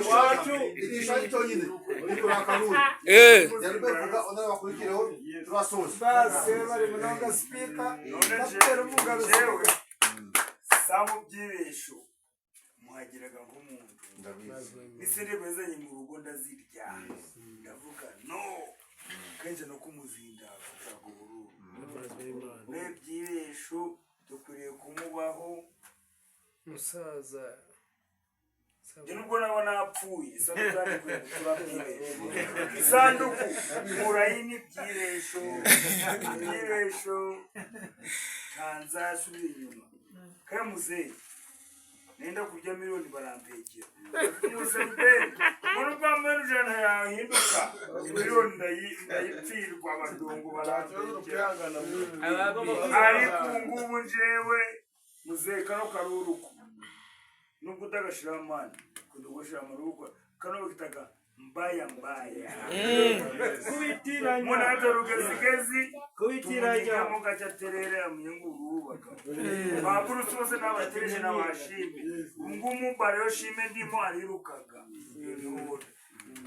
iwacu igishari cyonyine uriko rakanuri yarubevuga ondara bakurikireho turasoza base bari munoga speaker natera umugabo jewe samu byibesho muhagiraga nk'umuntu nisende bezanye mu rugo ndazirya ndavuga no kenje no kumuzinda kuko bururu nebyibesho dukwiriye kumubaho musaza nubwo nabona apfuye isanduku murayini byibesho tanzasubira inyuma kamuze nenda kurya miliyoni barampekera umusebeni muri bwamwe rujana yahinduka miliyoni ndayipfirwa abadongo barampekera ariko ngubu njewe muze kano karuruko nubwo utagashira amani kudogoshira amaruko kano bitaga mbaya kubitiranya muna atorugezigezi kubitiranya mu gacaterere amyunguru baka baburu sose n'abatereje n'abashimbe ngumu baryo shime ndimo arirukaga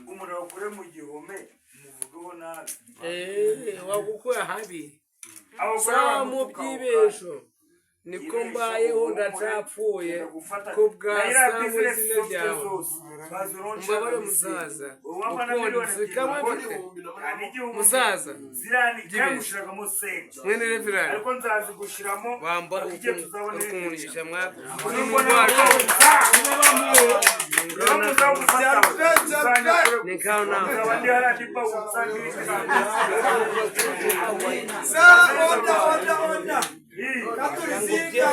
umura kure mu gihome muvugeho nabi wagukuye habi samu byibesho niko mbayeho ndacapfuye kubwa samu izina ryawe mbabare musaza musaza mwene reverani ariko nzazi gushiramo wamba ukumurisha mwaka nikao nao Katurizika